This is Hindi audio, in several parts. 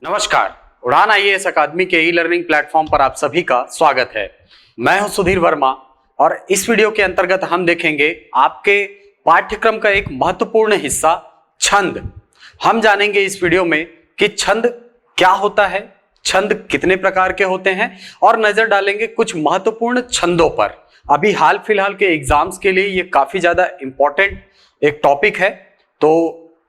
नमस्कार, उड़ान आईएएस अकादमी के ई लर्निंग प्लेटफॉर्म पर आप सभी का स्वागत है। मैं हूं सुधीर वर्मा और इस वीडियो के अंतर्गत हम देखेंगे आपके पाठ्यक्रम का एक महत्वपूर्ण हिस्सा छंद। हम जानेंगे इस वीडियो में कि छंद क्या होता है, छंद कितने प्रकार के होते हैं और नजर डालेंगे कुछ महत्वपूर्ण छंदों पर। अभी हाल फिलहाल के एग्जाम्स के लिए ये काफी ज्यादा इंपॉर्टेंट एक टॉपिक है, तो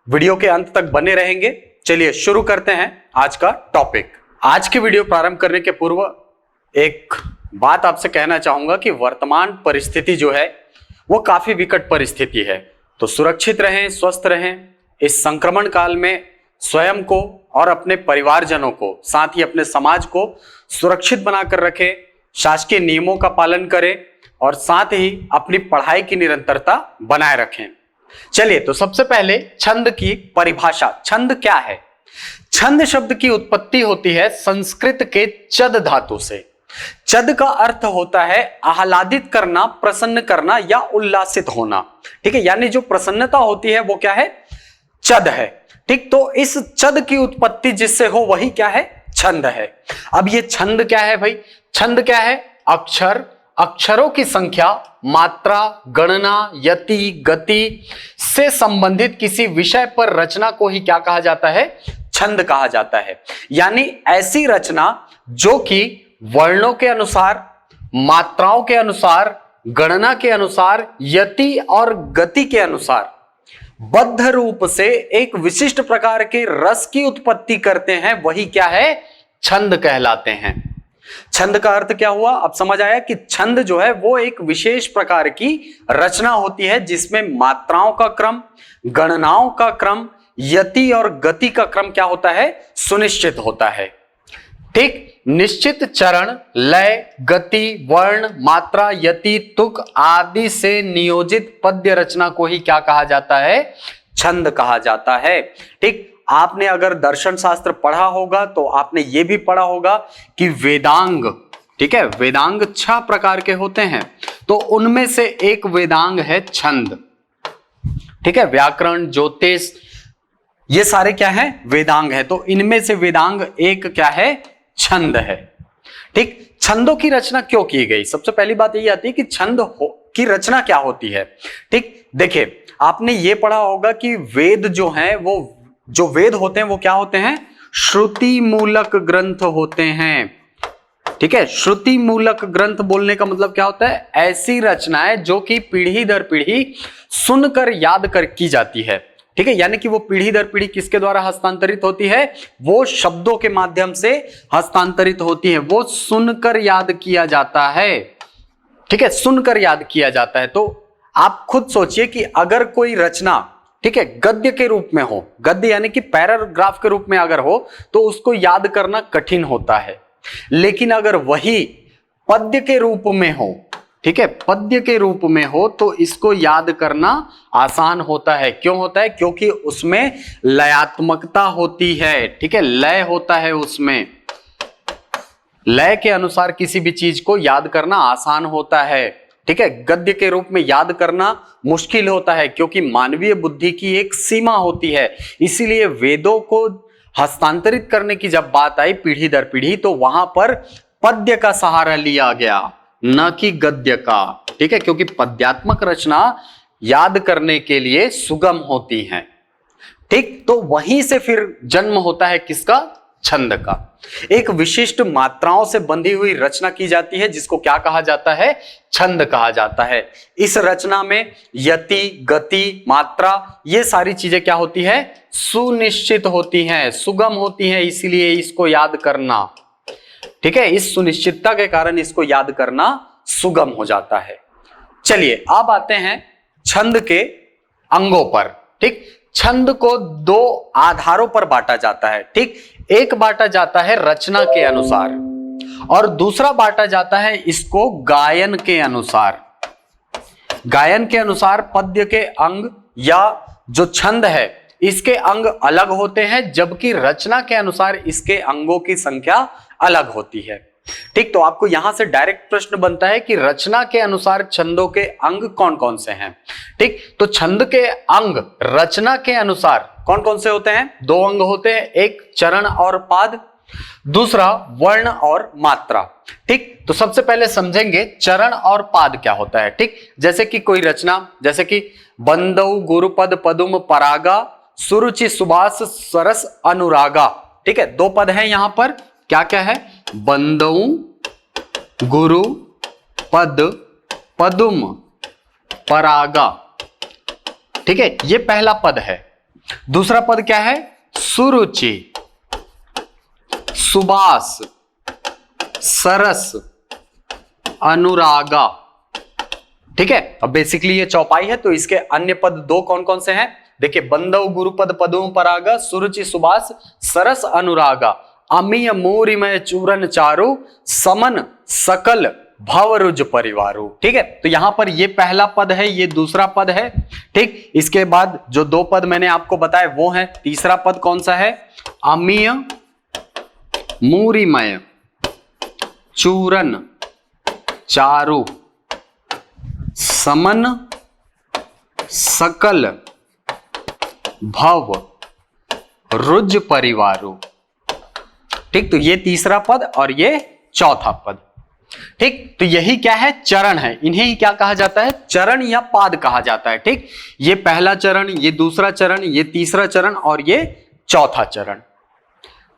वीडियो के अंत तक बने रहेंगे। चलिए शुरू करते हैं आज का टॉपिक। आज की वीडियो प्रारंभ करने के पूर्व एक बात आपसे कहना चाहूंगा कि वर्तमान परिस्थिति जो है वो काफी विकट परिस्थिति है, तो सुरक्षित रहें, स्वस्थ रहें। इस संक्रमण काल में स्वयं को और अपने परिवारजनों को, साथ ही अपने समाज को सुरक्षित बनाकर रखें, शासकीय नियमों का पालन करें और साथ ही अपनी पढ़ाई की निरंतरता बनाए रखें। चलिए, तो सबसे पहले छंद की परिभाषा। छंद क्या है? छंद शब्द की उत्पत्ति होती है संस्कृत के चद धातु से। चद का अर्थ होता है आह्लादित करना, प्रसन्न करना या उल्लासित होना। ठीक है, यानी जो प्रसन्नता होती है वो क्या है? चद है। ठीक, तो इस चद की उत्पत्ति जिससे हो वही क्या है? छंद है। अब ये छंद क्या है भाई? छंद क्या है? अक्षर, अक्षरों की संख्या, मात्रा, गणना, यति, गति से संबंधित किसी विषय पर रचना को ही क्या कहा जाता है? छंद कहा जाता है। यानी ऐसी रचना जो कि वर्णों के अनुसार, मात्राओं के अनुसार, गणना के अनुसार, यति और गति के अनुसार बद्ध रूप से एक विशिष्ट प्रकार के रस की उत्पत्ति करते हैं, वही क्या है? छंद कहलाते हैं। छंद का अर्थ क्या हुआ? अब समझ आया कि छंद जो है वो एक विशेष प्रकार की रचना होती है जिसमें मात्राओं का क्रम, गणनाओं का क्रम, यति और गति का क्रम क्या होता है? सुनिश्चित होता है। ठीक, निश्चित चरण, लय, गति, वर्ण, मात्रा, यति, तुक आदि से नियोजित पद्य रचना को ही क्या कहा जाता है? छंद कहा जाता है। ठीक, आपने अगर दर्शन शास्त्र पढ़ा होगा तो आपने ये भी पढ़ा होगा कि वेदांग, ठीक है, वेदांग 6 प्रकार के होते हैं, तो उनमें से एक वेदांग है छंद। ठीक है, व्याकरण, ज्योतिष, ये सारे क्या है? वेदांग है। तो इनमें से वेदांग एक क्या है? छंद है। ठीक, छंदों की रचना क्यों की गई? सबसे पहली बात यही आती है कि छंद की रचना क्या होती है। ठीक, देखिए आपने ये पढ़ा होगा कि वेद जो है वो, जो वेद होते हैं वो क्या होते हैं? श्रुति मूलक ग्रंथ होते हैं। ठीक है, श्रुति मूलक ग्रंथ बोलने का मतलब क्या होता है? ऐसी रचनाएं जो कि पीढ़ी दर पीढ़ी सुनकर याद कर की जाती है। ठीक है, यानी कि वो पीढ़ी दर पीढ़ी किसके द्वारा हस्तांतरित होती है? वो शब्दों के माध्यम से हस्तांतरित होती है, वो सुनकर याद किया जाता है। ठीक है, सुनकर याद किया जाता है। तो आप खुद सोचिए कि अगर कोई रचना, ठीक है, गद्य के रूप में हो, गद्य यानी कि पैराग्राफ के रूप में अगर हो, तो उसको याद करना कठिन होता है। लेकिन अगर वही पद्य के रूप में हो, ठीक है, पद्य के रूप में हो, तो इसको याद करना आसान होता है। क्यों होता है? क्योंकि उसमें लयात्मकता होती है। ठीक है, लय होता है उसमें, लय के अनुसार किसी भी चीज को याद करना आसान होता है। ठीक है, गद्य के रूप में याद करना मुश्किल होता है क्योंकि मानवीय बुद्धि की एक सीमा होती है। इसीलिए वेदों को हस्तांतरित करने की जब बात आई पीढ़ी दर पीढ़ी, तो वहां पर पद्य का सहारा लिया गया, न कि गद्य का। ठीक है, क्योंकि पद्यात्मक रचना याद करने के लिए सुगम होती हैं। ठीक, तो वहीं से फिर जन्म होता है किसका? छंद का। एक विशिष्ट मात्राओं से बंधी हुई रचना की जाती है जिसको क्या कहा जाता है? छंद कहा जाता है। इस रचना में यति, गति, मात्रा, ये सारी चीजें क्या होती है? सुनिश्चित होती हैं, सुगम होती हैं, इसीलिए इसको याद करना, ठीक है, इस सुनिश्चितता के कारण इसको याद करना सुगम हो जाता है। चलिए अब आते हैं छंद के अंगों पर। ठीक, छंद को 2 आधारों पर बांटा जाता है। ठीक, एक बांटा जाता है रचना के अनुसार और दूसरा बांटा जाता है इसको गायन के अनुसार। गायन के अनुसार पद्य के अंग या जो छंद है इसके अंग अलग होते हैं, जबकि रचना के अनुसार इसके अंगों की संख्या अलग होती है। ठीक, तो आपको यहां से डायरेक्ट प्रश्न बनता है कि रचना के अनुसार छंदों के अंग कौन कौन से हैं। ठीक, तो छंद के अंग रचना के अनुसार कौन कौन से होते हैं? 2 अंग होते हैं, एक चरण और पाद, दूसरा वर्ण और मात्रा। ठीक, तो सबसे पहले समझेंगे चरण और पाद क्या होता है। ठीक, जैसे कि कोई रचना, जैसे कि बंदौ गुरुपद पदुम परागा सुरुचि सुबास सरस अनुरागा। ठीक है, 2 पद हैं यहां पर, क्या क्या है? बंदौ गुरु पद पदुम परागा। ठीक है, ये पहला पद है। दूसरा पद क्या है? सुरुचि सुबास सरस अनुरागा। ठीक है, अब बेसिकली ये चौपाई है, तो इसके अन्य पद 2 कौन कौन से हैं? देखिए, बंदौ गुरुपद पदुम परागा सुरुचि सुबास सरस अनुरागा अमीय मूरिमय चूरन चारु समन सकल भवरुज परिवारु। ठीक है, तो यहां पर ये पहला पद है, ये दूसरा पद है। ठीक, इसके बाद जो 2 पद मैंने आपको बताए वो है। तीसरा पद कौन सा है? अमीय मूरिमय चूरन चारु समन सकल भव रुज परिवारु। ठीक, तो ये तीसरा पद और ये चौथा पद। ठीक, तो यही क्या है? चरण है। इन्हें ही क्या कहा जाता है? चरण या पाद कहा जाता है। ठीक, ये पहला चरण, ये दूसरा चरण, ये तीसरा चरण और ये चौथा चरण।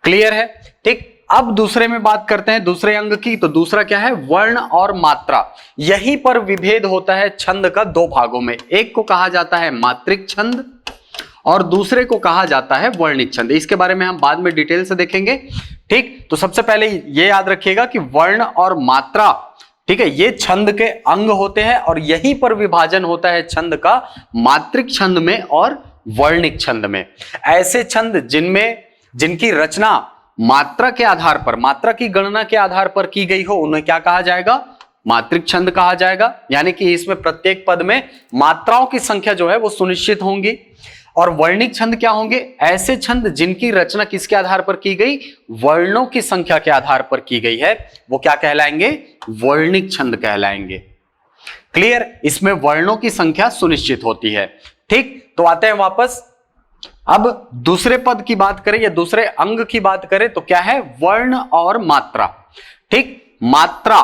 क्लियर है? ठीक, अब दूसरे में बात करते हैं दूसरे अंग की। तो दूसरा क्या है? वर्ण और मात्रा। यहीं पर विभेद होता है छंद का 2 भागों में। एक को कहा जाता है मात्रिक छंद और दूसरे को कहा जाता है वर्णिक छंद। इसके बारे में हम बाद में डिटेल से देखेंगे। ठीक, तो सबसे पहले ये याद रखिएगा कि वर्ण और मात्रा, ठीक है, ये छंद के अंग होते हैं और यहीं पर विभाजन होता है छंद का मात्रिक छंद में और वर्णिक छंद में। ऐसे छंद जिनकी रचना मात्रा के आधार पर, मात्रा की गणना के आधार पर की गई हो, उन्हें क्या कहा जाएगा? मात्रिक छंद कहा जाएगा। यानी कि इसमें प्रत्येक पद में मात्राओं की संख्या जो है वो सुनिश्चित होंगी। और वर्णिक छंद क्या होंगे? ऐसे छंद जिनकी रचना किसके आधार पर की गई? वर्णों की संख्या के आधार पर की गई है, वो क्या कहलाएंगे? वर्णिक छंद कहलाएंगे। क्लियर? इसमें वर्णों की संख्या सुनिश्चित होती है। ठीक, तो आते हैं वापस। अब दूसरे पद की बात करें या दूसरे अंग की बात करें तो क्या है? वर्ण और मात्रा। ठीक, मात्रा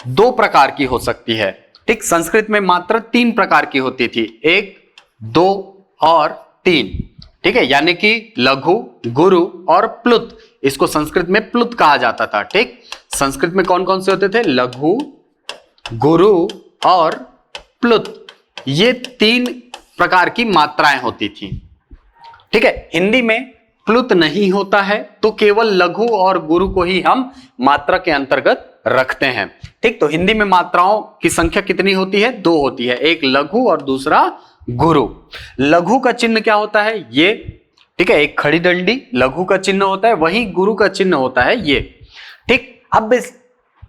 2 प्रकार की हो सकती है। ठीक, संस्कृत में मात्रा 3 प्रकार की होती थी, 1, 2 और 3। ठीक है, यानी कि लघु, गुरु और प्लुत। इसको संस्कृत में प्लुत कहा जाता था। ठीक, संस्कृत में कौन कौन से होते थे? लघु, गुरु और प्लुत। ये 3 प्रकार की मात्राएं होती थी। ठीक है, हिंदी में प्लुत नहीं होता है, तो केवल लघु और गुरु को ही हम मात्रा के अंतर्गत रखते हैं। ठीक, तो हिंदी में मात्राओं की संख्या कितनी होती है? 2 होती है, एक लघु और दूसरा गुरु। लघु का चिन्ह क्या होता है? ये। ठीक है, एक खड़ी डंडी लघु का चिन्ह होता है, वहीं गुरु का चिन्ह होता है ये। ठीक, अब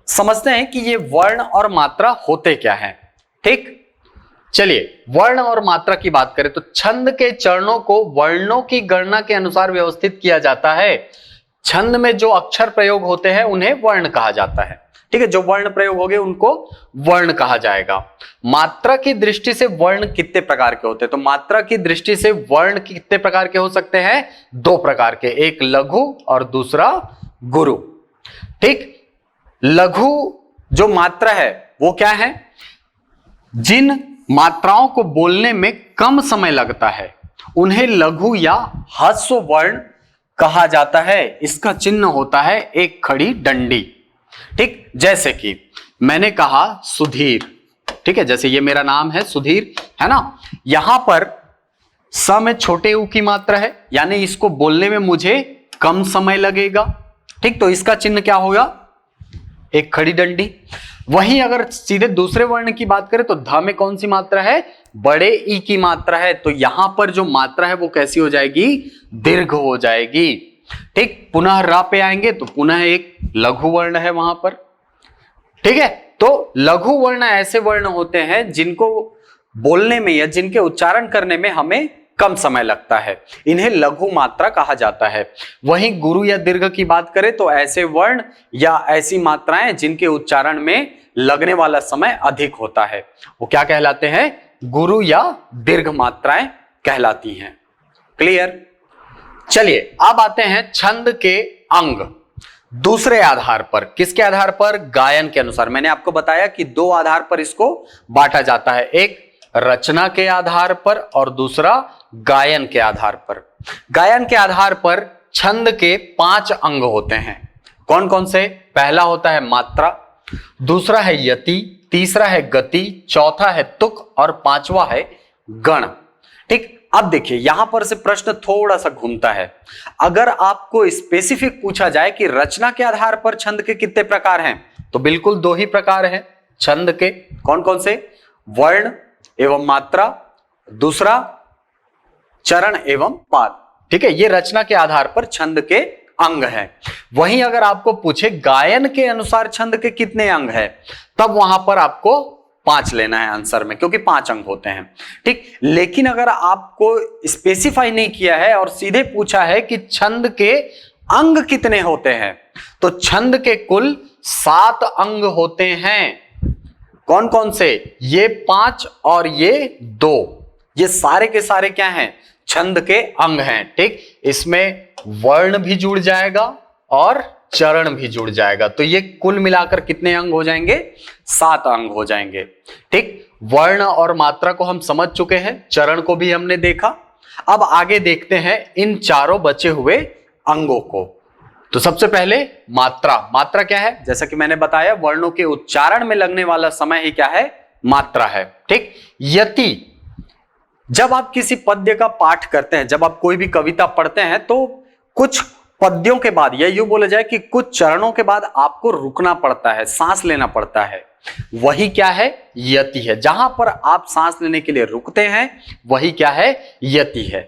समझते हैं कि ये वर्ण और मात्रा होते क्या हैं। ठीक, चलिए वर्ण और मात्रा की बात करें तो छंद के चरणों को वर्णों की गणना के अनुसार व्यवस्थित किया जाता है। छंद में जो अक्षर प्रयोग होते हैं उन्हें वर्ण कहा जाता है। ठीक है, जो वर्ण प्रयोग हो गए उनको वर्ण कहा जाएगा। मात्रा की दृष्टि से वर्ण कितने प्रकार के होते हैं? तो मात्रा की दृष्टि से वर्ण कितने प्रकार के हो सकते हैं? 2 प्रकार के, एक लघु और दूसरा गुरु। ठीक, लघु जो मात्रा है वो क्या है? जिन मात्राओं को बोलने में कम समय लगता है उन्हें लघु या ह्रस्व वर्ण कहा जाता है। इसका चिन्ह होता है एक खड़ी डंडी। ठीक, जैसे कि मैंने कहा सुधीर। ठीक है, जैसे ये मेरा नाम है सुधीर, है ना। यहां पर स में छोटे ऊ की मात्रा है, यानी इसको बोलने में मुझे कम समय लगेगा। ठीक, तो इसका चिन्ह क्या होगा? एक खड़ी डंडी। वहीं अगर सीधे दूसरे वर्ण की बात करें तो ध में कौन सी मात्रा है? बड़े ई की मात्रा है, तो यहां पर जो मात्रा है वो कैसी हो जाएगी? दीर्घ हो जाएगी। ठीक, पुनः रा पे आएंगे तो पुनः एक लघु वर्ण है वहां पर। ठीक है, तो लघु वर्ण ऐसे वर्ण होते हैं जिनको बोलने में या जिनके उच्चारण करने में हमें कम समय लगता है। इन्हें लघु मात्रा कहा जाता है। वहीं गुरु या दीर्घ की बात करें तो ऐसे वर्ण या ऐसी मात्राएं जिनके उच्चारण में लगने वाला समय अधिक होता है, वो क्या कहलाते हैं? गुरु या दीर्घ मात्राएं कहलाती हैं। क्लियर? चलिए अब आते हैं छंद के अंग दूसरे आधार पर। किसके आधार पर? गायन के अनुसार। मैंने आपको बताया कि दो आधार पर इसको बांटा जाता है, एक रचना के आधार पर और दूसरा गायन के आधार पर। गायन के आधार पर छंद के 5 अंग होते हैं। कौन कौन से? पहला होता है मात्रा, दूसरा है यति, तीसरा है गति, चौथा है तुक और पांचवा है गण। ठीक, अब देखिए यहां पर से प्रश्न थोड़ा सा घूमता है। अगर आपको स्पेसिफिक पूछा जाए कि रचना के आधार पर छंद के कितने प्रकार हैं, तो बिल्कुल 2 ही प्रकार हैं छंद के। कौन कौन से? वर्ण एवं मात्रा, दूसरा चरण एवं पाद। ठीक है, ये रचना के आधार पर छंद के अंग हैं। वहीं अगर आपको पूछे गायन के अनुसार छंद के कितने अंग हैं, तब वहां पर आपको 5 लेना है आंसर में, क्योंकि 5 अंग होते हैं। ठीक, लेकिन अगर आपको स्पेसिफाई नहीं किया है और सीधे पूछा है कि छंद के अंग कितने होते हैं, तो छंद के कुल 7 अंग होते हैं। कौन कौन से? ये 5 और ये 2, ये सारे के सारे क्या हैं? छंद के अंग हैं। ठीक, इसमें वर्ण भी जुड़ जाएगा और चरण भी जुड़ जाएगा, तो ये कुल मिलाकर कितने अंग हो जाएंगे? 7 अंग हो जाएंगे। ठीक, वर्ण और मात्रा को हम समझ चुके हैं, चरण को भी हमने देखा। अब आगे देखते हैं इन चारों बचे हुए अंगों को। तो सबसे पहले मात्रा। मात्रा क्या है? जैसा कि मैंने बताया, वर्णों के उच्चारण में लगने वाला समय ही क्या है? मात्रा है। ठीक, यति, जब आप किसी पद्य का पाठ करते हैं, जब आप कोई भी कविता पढ़ते हैं, तो कुछ पद्यों के बाद, या यूं बोला जाए कि कुछ चरणों के बाद आपको रुकना पड़ता है, सांस लेना पड़ता है, वही क्या है? यति है। जहां पर आप सांस लेने के लिए रुकते हैं वही क्या है? यति है।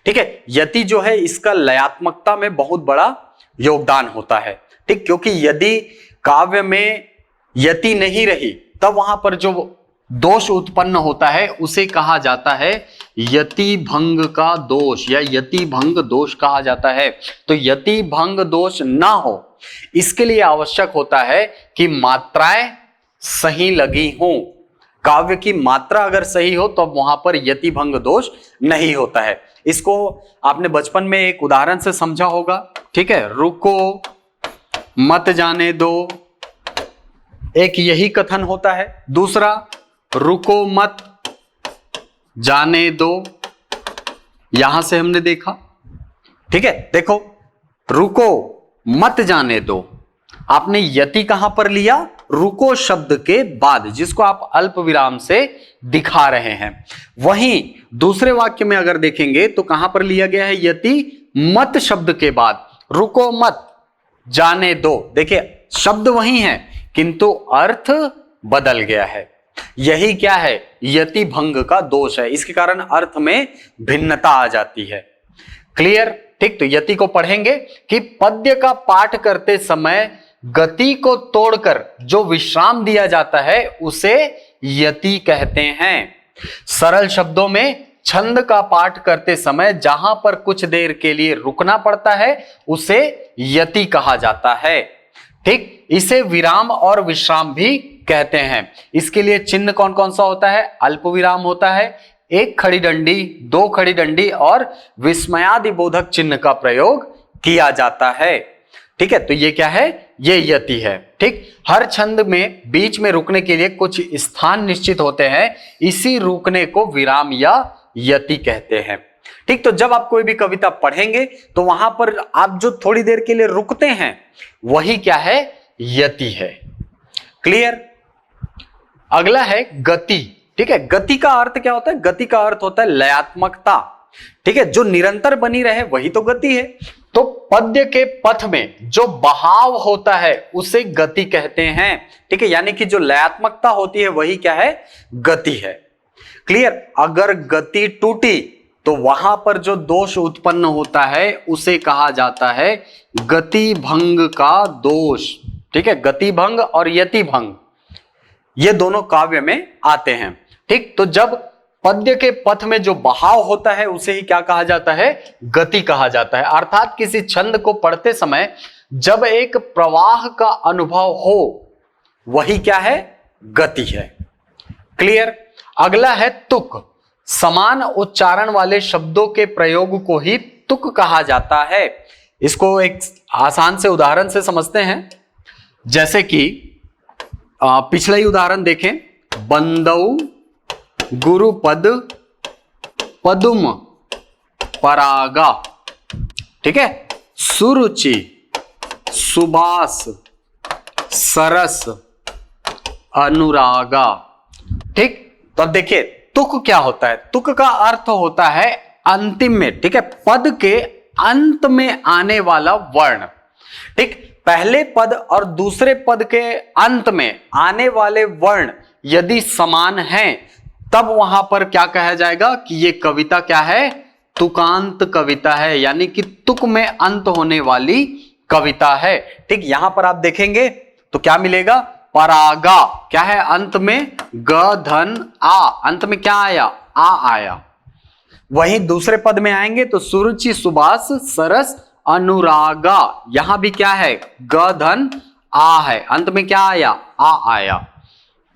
ठीक है, यति जो है इसका लयात्मकता में बहुत बड़ा योगदान होता है। ठीक, क्योंकि यदि काव्य में यति नहीं रही, तब वहां पर जो दोष उत्पन्न होता है उसे कहा जाता है यति भंग का दोष, या यति भंग दोष कहा जाता है। तो यति भंग दोष ना हो, इसके लिए आवश्यक होता है कि मात्राएं सही लगी हों। काव्य की मात्रा अगर सही हो तो वहां पर यति भंग दोष नहीं होता है। इसको आपने बचपन में एक उदाहरण से समझा होगा। ठीक है, रुको मत जाने दो, एक यही कथन होता है। दूसरा, रुको मत जाने दो, यहां से हमने देखा। ठीक है, देखो, रुको मत जाने दो, आपने यति कहां पर लिया? रुको शब्द के बाद, जिसको आप अल्प विराम से दिखा रहे हैं। वहीं दूसरे वाक्य में अगर देखेंगे तो कहां पर लिया गया है? यति मत शब्द के बाद, रुको मत जाने दो। देखिए शब्द वही है किंतु अर्थ बदल गया है। यही क्या है? यति भंग का दोष है। इसके कारण अर्थ में भिन्नता आ जाती है। क्लियर? ठीक, तो यति को पढ़ेंगे कि पद्य का पाठ करते समय गति को तोड़कर जो विश्राम दिया जाता है उसे यति कहते हैं। सरल शब्दों में छंद का पाठ करते समय जहां पर कुछ देर के लिए रुकना पड़ता है उसे यति कहा जाता है। ठीक, इसे विराम और विश्राम भी कहते हैं। इसके लिए चिन्ह कौन कौन सा होता है? अल्प विराम होता है, 1 खड़ी डंडी, 2 खड़ी डंडी और विस्मयादि बोधक चिन्ह का प्रयोग किया जाता है। ठीक है, तो ये क्या है? ये यति है। ठीक, हर छंद में बीच में रुकने के लिए कुछ स्थान निश्चित होते हैं, इसी रुकने को विराम या यति कहते हैं। ठीक, तो जब आप कोई भी कविता पढ़ेंगे तो वहां पर आप जो थोड़ी देर के लिए रुकते हैं वही क्या है? यति है। क्लियर? अगला है गति। ठीक है, गति का अर्थ क्या होता है? गति का अर्थ होता है लयात्मकता। ठीक है, जो निरंतर बनी रहे वही तो गति है। तो पद्य के पथ में जो बहाव होता है उसे गति कहते हैं। ठीक है, यानी कि जो लयात्मकता होती है वही क्या है? गति है। क्लियर? अगर गति टूटी तो वहां पर जो दोष उत्पन्न होता है उसे कहा जाता है गति भंग का दोष। ठीक है, गति भंग और यति भंग ये दोनों काव्य में आते हैं। ठीक, तो जब पद्य के पथ में जो बहाव होता है उसे ही क्या कहा जाता है, गति कहा जाता है। अर्थात किसी छंद को पढ़ते समय जब एक प्रवाह का अनुभव हो वही क्या है, गति है। क्लियर। अगला है तुक। समान उच्चारण वाले शब्दों के प्रयोग को ही तुक कहा जाता है। इसको एक आसान से उदाहरण से समझते हैं। जैसे कि पिछला ही उदाहरण देखें, बंदौ गुरुपद पदुम परागा, ठीक है, सुरुचि सुबास सरस अनुरागा। ठीक, तो अब देखिए तुक क्या होता है। तुक का अर्थ होता है अंतिम में, ठीक है, पद के अंत में आने वाला वर्ण। ठीक, पहले पद और दूसरे पद के अंत में आने वाले वर्ण यदि समान हैं तब वहां पर क्या कहा जाएगा कि ये कविता क्या है, तुकांत कविता है, यानी कि तुक में अंत होने वाली कविता है। ठीक, यहां पर आप देखेंगे तो क्या मिलेगा, परागा क्या है, अंत में ग धन आ, अंत में क्या आया, आ आया। वहीं दूसरे पद में आएंगे तो सुरुचि सुबास सरस अनुरागा, यहां भी क्या है, ग धन आ है, अंत में क्या आया, आ आया।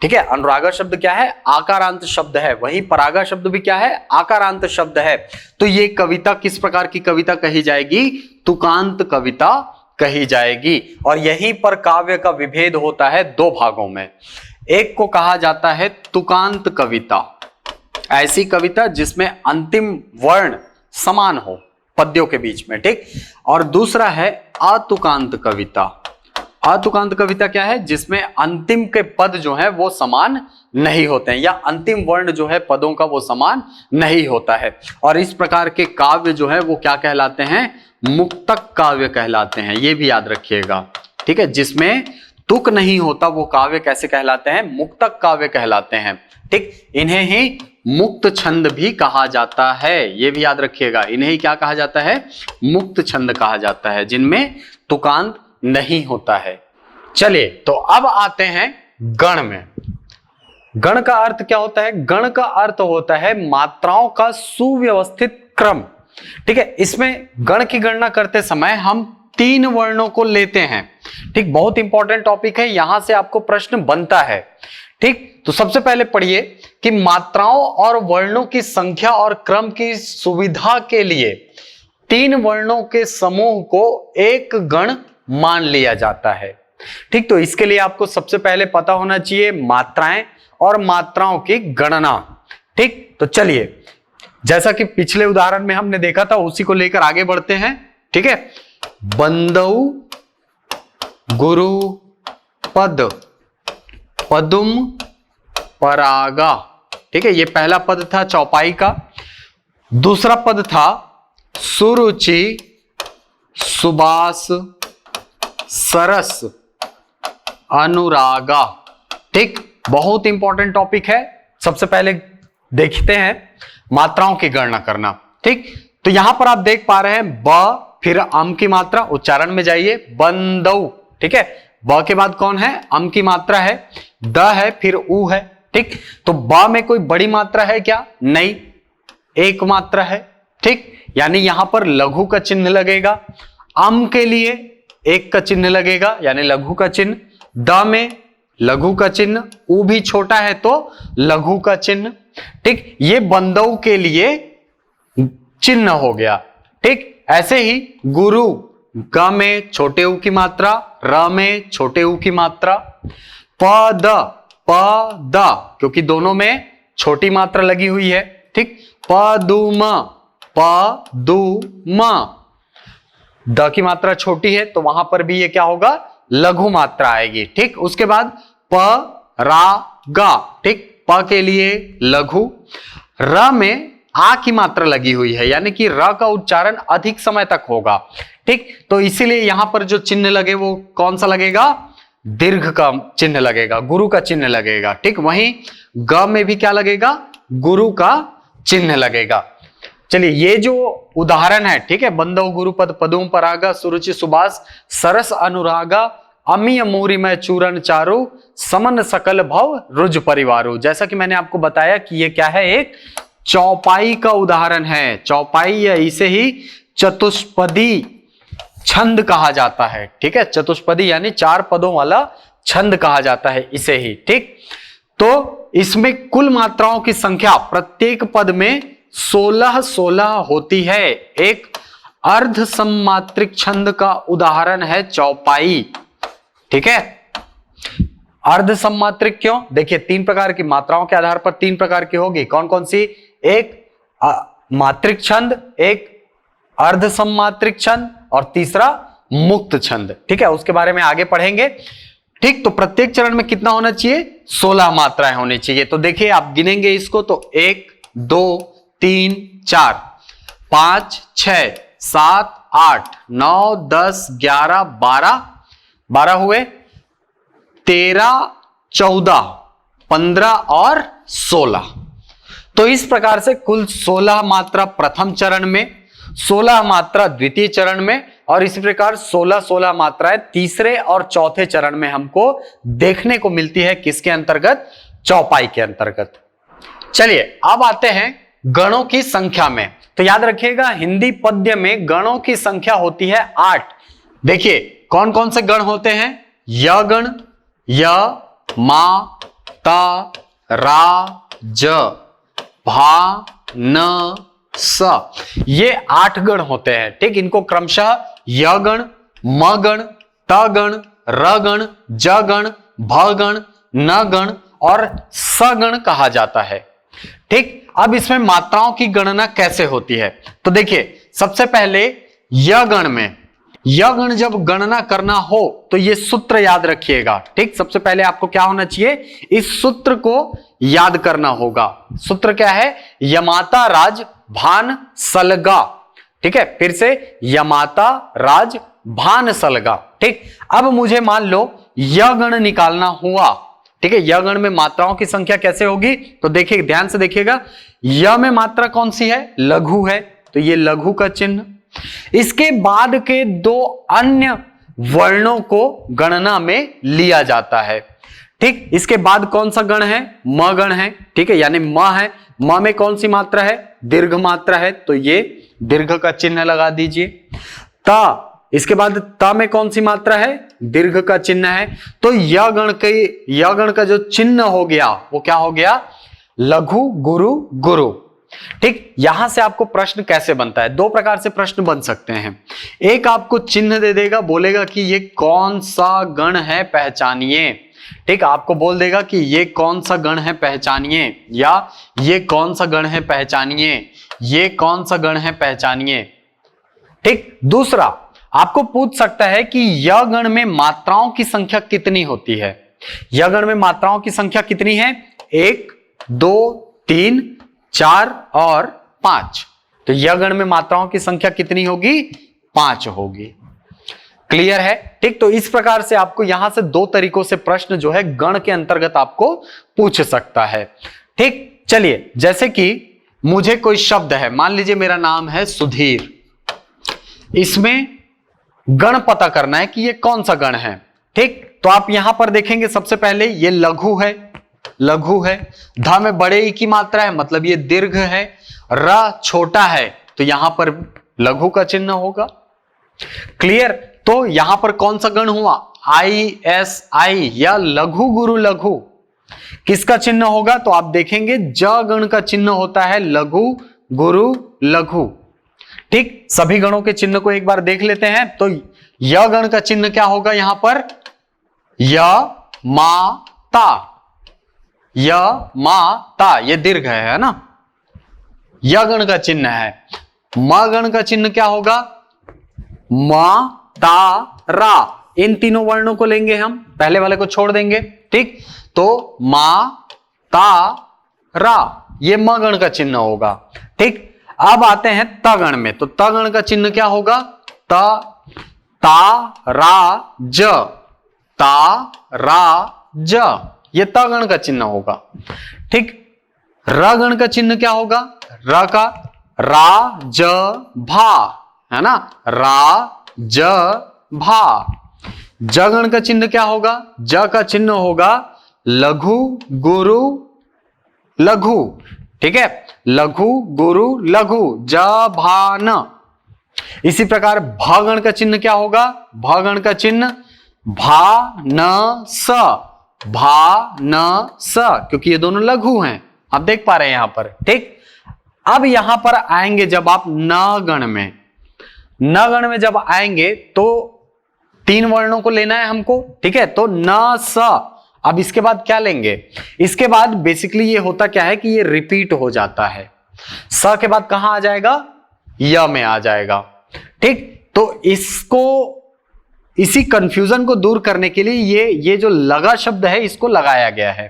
ठीक है, अनुरागा शब्द क्या है, आकारांत शब्द है, वही परागा शब्द भी क्या है, आकारांत शब्द है। तो ये कविता किस प्रकार की कविता कही जाएगी, तुकांत कविता कही जाएगी। और यहीं पर काव्य का विभेद होता है दो भागों में। एक को कहा जाता है तुकांत कविता, ऐसी कविता जिसमें अंतिम वर्ण समान हो पद्यों के बीच में। ठीक, और दूसरा है अतुकांत कविता। अतुकांत कविता क्या है, जिसमें अंतिम के पद जो है वो समान नहीं होते हैं, या अंतिम वर्ण जो है पदों का वो समान नहीं होता है। और इस प्रकार के काव्य जो है वो क्या कहलाते हैं, मुक्तक काव्य कहलाते हैं, ये भी याद रखिएगा। ठीक है, जिसमें तुक नहीं होता वो काव्य कैसे कहलाते हैं, मुक्तक काव्य कहलाते हैं। ठीक, इन्हें ही मुक्त छंद भी कहा जाता है, ये भी याद रखिएगा, इन्हें ही क्या कहा जाता है, मुक्त छंद कहा जाता है, जिनमें तुकांत नहीं होता है। चलिए तो अब आते हैं गण में। गण का अर्थ क्या होता है, गण का अर्थ होता है मात्राओं का सुव्यवस्थित क्रम। ठीक है, इसमें गण की गणना करते समय हम 3 वर्णों को लेते हैं। ठीक, बहुत इंपॉर्टेंट टॉपिक है, यहां से आपको प्रश्न बनता है। ठीक, तो सबसे पहले पढ़िए कि मात्राओं और वर्णों की संख्या और क्रम की सुविधा के लिए 3 वर्णों के समूह को एक गण मान लिया जाता है। ठीक, तो इसके लिए आपको सबसे पहले पता होना चाहिए मात्राएं और मात्राओं की गणना। ठीक, तो चलिए जैसा कि पिछले उदाहरण में हमने देखा था उसी को लेकर आगे बढ़ते हैं। ठीक है, बंदौ गुरु पद पदुम परागा। ठीक है, ये पहला पद था चौपाई का। दूसरा पद था सुरुचि सुबास सरस अनुरागा। ठीक, बहुत इंपॉर्टेंट टॉपिक है। सबसे पहले देखते हैं मात्राओं की गणना करना। ठीक, तो यहां पर आप देख पा रहे हैं ब, फिर अम की मात्रा, उच्चारण में जाइए, बंदौ। ठीक है, ब के बाद कौन है, अम की मात्रा है, द है, फिर उ है। ठीक, तो ब में कोई बड़ी मात्रा है क्या, नहीं, एक मात्रा है। ठीक, यानी यहां पर लघु का चिन्ह लगेगा। अम के लिए एक का चिन्ह लगेगा, यानी लघु का चिन्ह। द में लघु का चिन्ह, उ भी छोटा है तो लघु का चिन्ह। ठीक, ये बंदौ के लिए चिन्ह हो गया। ठीक, ऐसे ही गुरु, ग में छोटे उ की मात्रा, र में छोटे उ की मात्रा, पद पद क्योंकि दोनों में छोटी मात्रा लगी हुई है। ठीक, पदुम पदुम, द की मात्रा छोटी है तो वहां पर भी ये क्या होगा, लघु मात्रा आएगी। ठीक, उसके बाद प रा गा। ठीक, प के लिए लघु, र में आ की मात्रा लगी हुई है, यानी कि र का उच्चारण अधिक समय तक होगा। ठीक, तो इसीलिए यहां पर जो चिन्ह लगे वो कौन सा लगेगा, दीर्घ का चिन्ह लगेगा, गुरु का चिन्ह लगेगा। ठीक, वहीं ग में भी क्या लगेगा, गुरु का चिन्ह लगेगा। चलिए ये जो उदाहरण है, ठीक है, बंदौ गुरुपद पदुम परागा सुरुचि सुबास सरस अनुरागा अमीय मूरिमय चूरन चारु समन सकल भव रुज परिवारु। जैसा कि मैंने आपको बताया कि ये क्या है, एक चौपाई का उदाहरण है। चौपाई या इसे ही चतुष्पदी छंद कहा जाता है। ठीक है, चतुष्पदी यानी 4 पदों वाला छंद कहा जाता है इसे ही। ठीक, तो इसमें कुल मात्राओं की संख्या प्रत्येक पद में 16-16 होती है। एक अर्ध सम्मात्रिक छंद का उदाहरण है चौपाई। ठीक है, अर्ध सम्मात्रिक क्यों? देखिए 3 प्रकार की मात्राओं के आधार पर 3 प्रकार की होगी। कौन कौन सी? एक मात्रिक छंद, एक अर्ध सम्मात्रिक छंद और तीसरा मुक्त छंद। ठीक है, उसके बारे में आगे पढ़ेंगे। ठीक, तो प्रत्येक चरण में कितना होना चाहिए? 16 मात्राएं होनी चाहिए। तो देखिए आप गिनेंगे इसको तो 1 2 3 4 5 6 7 8 9 10 11 12 हुए, 13 14 15 और 16। तो इस प्रकार से कुल 16 मात्रा प्रथम चरण में, 16 मात्रा द्वितीय चरण में और इसी प्रकार 16-16 मात्राएं तीसरे और चौथे चरण में हमको देखने को मिलती है। किसके अंतर्गत? चौपाई के अंतर्गत। चलिए अब आते हैं गणों की संख्या में। तो याद रखिएगा हिंदी पद्य में गणों की संख्या होती है 8। देखिए कौन कौन से गण होते हैं? य गण, य, मा, ता, रा, ज, भा, न, स, ये 8 गण होते हैं। ठीक, इनको क्रमशः य गण, म गण, त गण, र गण, ज गण, भ गण, न गण और स गण कहा जाता है। ठीक, अब इसमें मात्राओं की गणना कैसे होती है? तो देखिए सबसे पहले य गण में, य गण जब गणना करना हो तो ये सूत्र याद रखिएगा। ठीक, सबसे पहले आपको क्या होना चाहिए? इस सूत्र को याद करना होगा। सूत्र क्या है? यमाता राज भान सलगा। ठीक है, फिर से यमाता राज भान सलगा। ठीक, अब मुझे मान लो य गण निकालना हुआ। ठीक है, य गण में मात्राओं की संख्या कैसे होगी? तो देखिए ध्यान से देखिएगा, य में मात्रा कौन सी है? लघु है, तो ये लघु का चिन्ह। इसके बाद के 2 अन्य वर्णों को गणना में लिया जाता है। ठीक, इसके बाद कौन सा गण है? म गण है। ठीक है, यानी म है, म में कौन सी मात्रा है? दीर्घ मात्रा है, तो ये दीर्घ का चिन्ह लगा दीजिए। ता, इसके बाद ता में कौन सी मात्रा है? दीर्घ का चिन्ह है, तो य गण का जो चिन्ह हो गया वो क्या हो गया? लघु गुरु गुरु। ठीक, यहां से आपको प्रश्न कैसे बनता है? 2 प्रकार से प्रश्न बन सकते हैं। एक आपको चिन्ह दे देगा, बोलेगा कि ये कौन सा गण है पहचानिए। ठीक, आपको बोल देगा कि ये कौन सा गण है पहचानिए, या ये कौन सा गण है पहचानिए, ये कौन सा गण है पहचानिए। ठीक, दूसरा आपको पूछ सकता है कि य गण में मात्राओं की संख्या कितनी होती है? य गण में मात्राओं की संख्या कितनी है? 1 2 3 4 और 5। तो य गण में मात्राओं की संख्या कितनी होगी? 5 होगी। क्लियर है? ठीक, तो इस प्रकार से आपको यहां से 2 तरीकों से प्रश्न जो है गण के अंतर्गत आपको पूछ सकता है। ठीक, चलिए जैसे कि मुझे कोई शब्द है, मान लीजिए मेरा नाम है सुधीर, इसमें गण पता करना है कि ये कौन सा गण है। ठीक, तो आप यहां पर देखेंगे सबसे पहले ये लघु है, लघु है। ध में बड़े ई की मात्रा है, मतलब ये दीर्घ है। र छोटा है, तो यहां पर लघु का चिन्ह होगा। क्लियर? तो यहां पर कौन सा गण हुआ? ISI या लघु गुरु लघु। किसका चिन्ह होगा? तो आप देखेंगे ज गण का चिन्ह होता है लघु गुरु लघु। ठीक, सभी गणों के चिन्ह को एक बार देख लेते हैं। तो य गण का चिन्ह क्या होगा? यहां पर य मा ता, य मा ता, ये दीर्घ है ना, य गण का चिन्ह है। म गण का चिन्ह क्या होगा? म ता रा। इन तीनों वर्णों को लेंगे हम, पहले वाले को छोड़ देंगे। ठीक, तो मा ता रा, ये म गण का चिन्ह होगा। ठीक, अब आते हैं त गण में। तो त गण का चिन्ह क्या होगा? ता रा ज, ता रा ज, ये त गण का चिन्ह होगा। ठीक, र गण का चिन्ह क्या होगा? र का रा ज भा, है ना, रा ज भा। ज गण का चिन्ह क्या होगा? ज का चिन्ह होगा लघु गुरु लघु। ठीक है, लघु गुरु लघु जभान। इसी प्रकार भगण का चिन्ह क्या होगा, भगण का चिन्ह भा न स, भा न स, क्योंकि ये दोनों लघु हैं, आप देख पा रहे हैं यहां पर। ठीक, अब यहां पर आएंगे जब आप न गण में, न गण में जब आएंगे तो 3 वर्णों को लेना है हमको। ठीक है, तो न स, अब इसके बाद क्या लेंगे, इसके बाद बेसिकली ये होता क्या है कि ये रिपीट हो जाता है, स के बाद कहां आ जाएगा, य में आ जाएगा। ठीक, तो इसको, इसी कंफ्यूजन को दूर करने के लिए ये जो लगा शब्द है इसको लगाया गया है।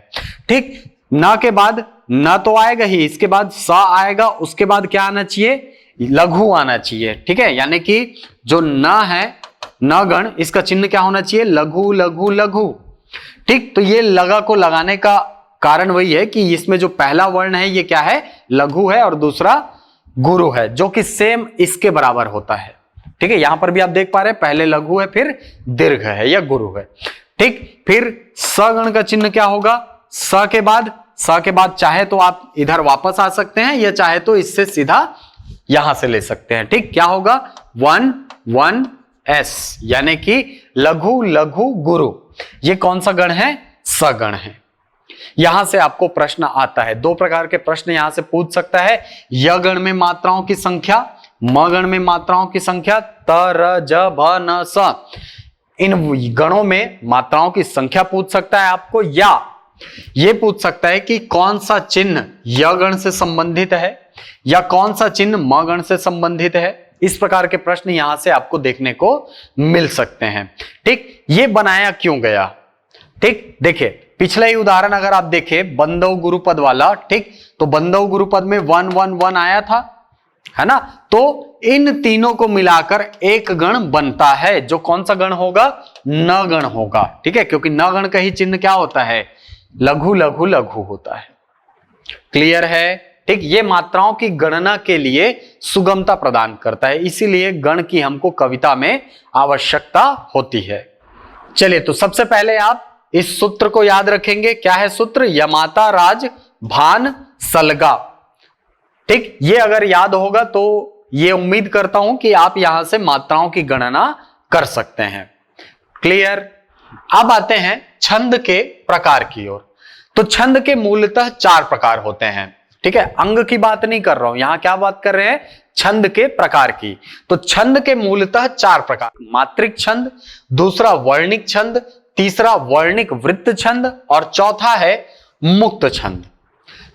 ठीक, न के बाद न तो आएगा ही, इसके बाद स आएगा, उसके बाद क्या आना चाहिए, लघु आना चाहिए। ठीक है, यानी कि जो न है, न गण, इसका चिन्ह क्या होना चाहिए, लघु लघु लघु। ठीक, तो ये लगा को लगाने का कारण वही है कि इसमें जो पहला वर्ण है ये क्या है, लघु है, और दूसरा गुरु है, जो कि सेम इसके बराबर होता है। ठीक है, यहां पर भी आप देख पा रहे हैं, पहले लघु है, फिर दीर्घ है या गुरु है। ठीक, फिर सगण का चिन्ह क्या होगा, स के बाद चाहे तो आप इधर वापस आ सकते हैं, या चाहे तो इससे सीधा यहां से ले सकते हैं। ठीक, क्या होगा, 1 1 S, यानी कि लघु लघु गुरु। ये कौन सा गण है, सगण है। यहां से आपको प्रश्न आता है, 2 प्रकार के प्रश्न यहां से पूछ सकता है, य गण में मात्राओं की संख्या, म गण में मात्राओं की संख्या, त र ज भ न स, इन गणों में मात्राओं की संख्या पूछ सकता है आपको, या ये पूछ सकता है कि कौन सा चिन्ह य गण से संबंधित है या कौन सा चिन्ह म गण से संबंधित है। इस प्रकार के प्रश्न यहां से आपको देखने को मिल सकते हैं। ठीक, ये बनाया क्यों गया, ठीक, देखिए पिछला ही उदाहरण अगर आप देखें बंधव गुरुपद वाला, ठीक, तो बंधव गुरुपद में 1 1 1 आया था, है ना, तो इन तीनों को मिलाकर एक गण बनता है, जो कौन सा गण होगा, न गण होगा। ठीक है, क्योंकि न गण का ही चिन्ह क्या होता है, लघु लघु लघु होता है। क्लियर है। ठीक, ये मात्राओं की गणना के लिए सुगमता प्रदान करता है, इसीलिए गण की हमको कविता में आवश्यकता होती है। चलिए, तो सबसे पहले आप इस सूत्र को याद रखेंगे। क्या है सूत्र, यमाता राज भान सलगा। ठीक, ये अगर याद होगा तो ये उम्मीद करता हूं कि आप यहां से मात्राओं की गणना कर सकते हैं। क्लियर। अब आते हैं छंद के प्रकार की ओर। तो छंद के मूलतः 4 प्रकार होते हैं। ठीक है, अंग की बात नहीं कर रहा हूं, यहां क्या बात कर रहे हैं, छंद के प्रकार की। तो छंद के मूलतः 4 प्रकार, मात्रिक छंद, दूसरा वर्णिक छंद, तीसरा वर्णिक वृत्त छंद, और चौथा है मुक्त छंद।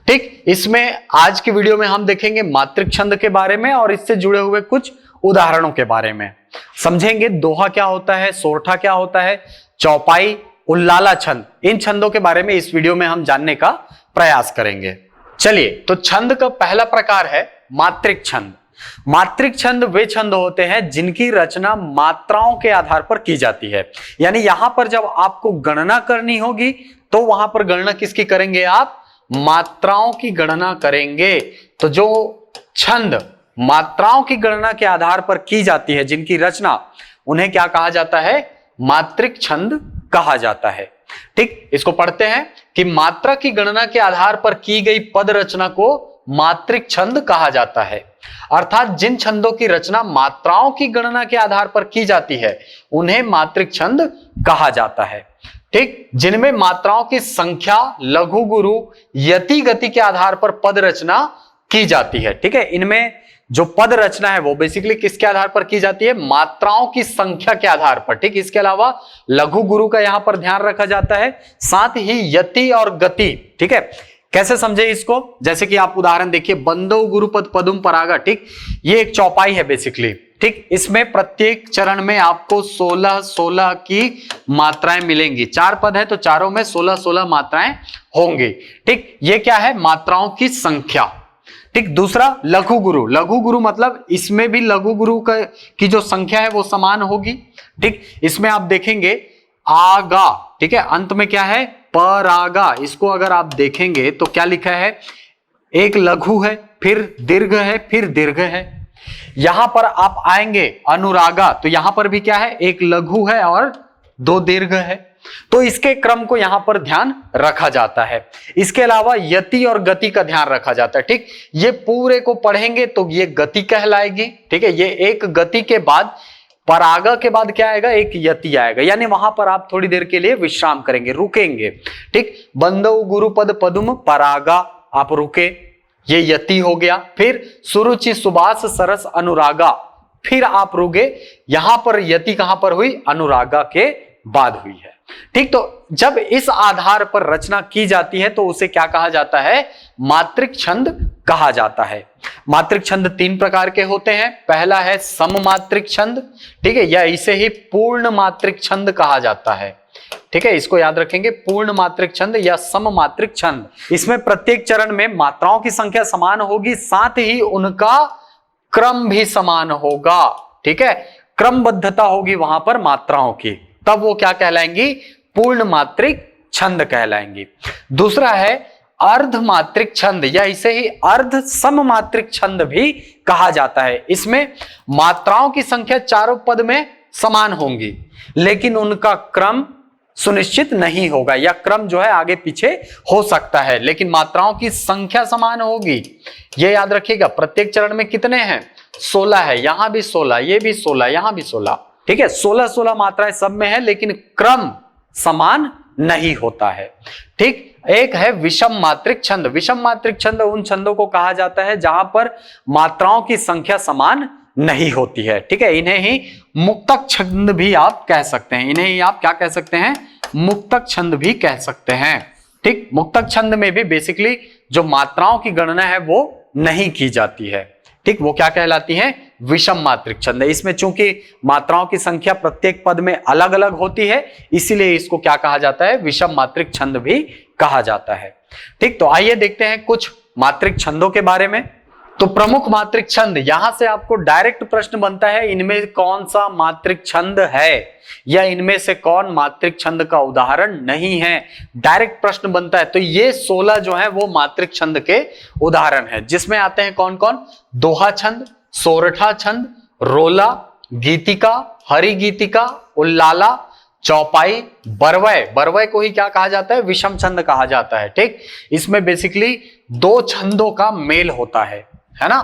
ठीक, इसमें आज की वीडियो में हम देखेंगे मात्रिक छंद के बारे में और इससे जुड़े हुए कुछ उदाहरणों के बारे में समझेंगे। दोहा क्या होता है, सोरठा क्या होता है, चौपाई, उल्लाला छंद, इन छंदों के बारे में इस वीडियो में हम जानने का प्रयास करेंगे। चलिए, तो छंद का पहला प्रकार है मात्रिक छंद। मात्रिक छंद वे छंद होते हैं जिनकी रचना मात्राओं के आधार पर की जाती है। यानी यहां पर जब आपको गणना करनी होगी तो वहां पर गणना किसकी करेंगे आप, मात्राओं की गणना करेंगे। तो जो छंद मात्राओं की गणना के आधार पर की जाती है, जिनकी रचना, उन्हें क्या कहा जाता है, मात्रिक छंद कहा जाता है। ठीक, इसको पढ़ते हैं कि मात्रा की गणना के आधार पर की गई पद रचना को मात्रिक छंद कहा जाता है। अर्थात जिन छंदों की रचना मात्राओं की गणना के आधार पर की जाती है उन्हें मात्रिक छंद कहा जाता है। ठीक, जिनमें मात्राओं की संख्या, लघु गुरु, यति गति के आधार पर पद रचना की जाती है। ठीक है, इनमें जो पद रचना है वो बेसिकली किसके आधार पर की जाती है, मात्राओं की संख्या के आधार पर। ठीक, इसके अलावा लघु गुरु का यहां पर ध्यान रखा जाता है, साथ ही यति और गति। ठीक है, कैसे समझे इसको, जैसे कि आप उदाहरण देखिए, बंदो गुरुपद पदुम परागा। ठीक, ये एक चौपाई है बेसिकली। ठीक, इसमें प्रत्येक चरण में आपको 16-16 की मात्राएं मिलेंगी। 4 पद है तो चारों में 16-16 मात्राएं होंगी। ठीक, ये क्या है, मात्राओं की संख्या। ठीक, दूसरा लघु गुरु। लघु गुरु मतलब इसमें भी लघु गुरु की जो संख्या है वो समान होगी। ठीक, इसमें आप देखेंगे आगा, ठीक है, अंत में क्या है, परागा। इसको अगर आप देखेंगे तो क्या लिखा है, एक लघु है, फिर दीर्घ है, फिर दीर्घ है। यहां पर आप आएंगे अनुरागा, तो यहां पर भी क्या है, एक लघु है और 2 दीर्घ है। तो इसके क्रम को यहां पर ध्यान रखा जाता है। इसके अलावा यति और गति का ध्यान रखा जाता है। ठीक, ये पूरे को पढ़ेंगे तो ये गति कहलाएगी। ठीक है, ये एक गति के बाद परागा के बाद क्या आएगा, एक यति आएगा, यानी वहां पर आप थोड़ी देर के लिए विश्राम करेंगे, रुकेंगे। ठीक, बंदौ गुरुपद पदुम परागा, आप रुके, ये यति हो गया। फिर सुरुचि सुबास सरस अनुरागा, फिर आप रुके, यहां पर यति कहां पर हुई, अनुरागा के बाद हुई है। ठीक, तो जब इस आधार पर रचना की जाती है तो उसे क्या कहा जाता है, मात्रिक छंद कहा जाता है। मात्रिक छंद 3 प्रकार के होते हैं। पहला है सममात्रिक छंद, ठीक है, या इसे ही पूर्ण मात्रिक छंद कहा जाता है। ठीक है, इसको याद रखेंगे, पूर्ण मात्रिक छंद या सममात्रिक छंद। इसमें प्रत्येक चरण में मात्राओं की संख्या समान होगी, साथ ही उनका क्रम भी समान होगा। ठीक है, क्रमबद्धता होगी वहां पर मात्राओं की, तब वो क्या कहलाएंगी, पूर्ण मात्रिक छंद कहलाएंगी। दूसरा है अर्ध मात्रिक छंद, या इसे ही अर्ध सममात्रिक छंद भी कहा जाता है। इसमें मात्राओं की संख्या चारों पद में समान होंगी, लेकिन उनका क्रम सुनिश्चित नहीं होगा, या क्रम जो है आगे पीछे हो सकता है, लेकिन मात्राओं की संख्या समान होगी। यह याद रखिएगा। प्रत्येक चरण में कितने हैं, 16 है, यहां भी 16, ये भी 16, यहां भी 16। ठीक है, 16 मात्राएं सब में है, लेकिन क्रम समान नहीं होता है। ठीक, एक है विषम मात्रिक छंद। विषम मात्रिक छंद उन छंदों को कहा जाता है जहां पर मात्राओं की संख्या समान नहीं होती है। ठीक है, इन्हें ही मुक्तक छंद भी आप कह सकते हैं। इन्हें ही आप क्या कह सकते हैं, मुक्तक छंद भी कह सकते हैं। ठीक, मुक्तक छंद में भी बेसिकली जो मात्राओं की गणना है वो नहीं की जाती है। ठीक, वो क्या कहलाती है, विषम मात्रिक छंद। इसमें चूंकि मात्राओं की संख्या प्रत्येक पद में अलग अलग होती है, इसीलिए इसको क्या कहा जाता है, विषम मात्रिक छंद भी कहा जाता है। ठीक, तो आइए देखते हैं कुछ मात्रिक छंदों के बारे में। तो प्रमुख मात्रिक छंद, यहां से आपको डायरेक्ट प्रश्न बनता है, इनमें कौन सा मात्रिक छंद है, या इनमें से कौन मात्रिक छंद का उदाहरण नहीं है, डायरेक्ट प्रश्न बनता है। तो ये 16 जो है वो मात्रिक छंद के उदाहरण है, जिसमें आते हैं कौन कौन, दोहा छंद, सोरठा छंद, रोला, गीतिका, हरि गीतिका, उल्लाला, चौपाई, बरवय। बरवय को ही क्या कहा जाता है, विषम छंद कहा जाता है। ठीक, इसमें बेसिकली 2 छंदों का मेल होता है ना।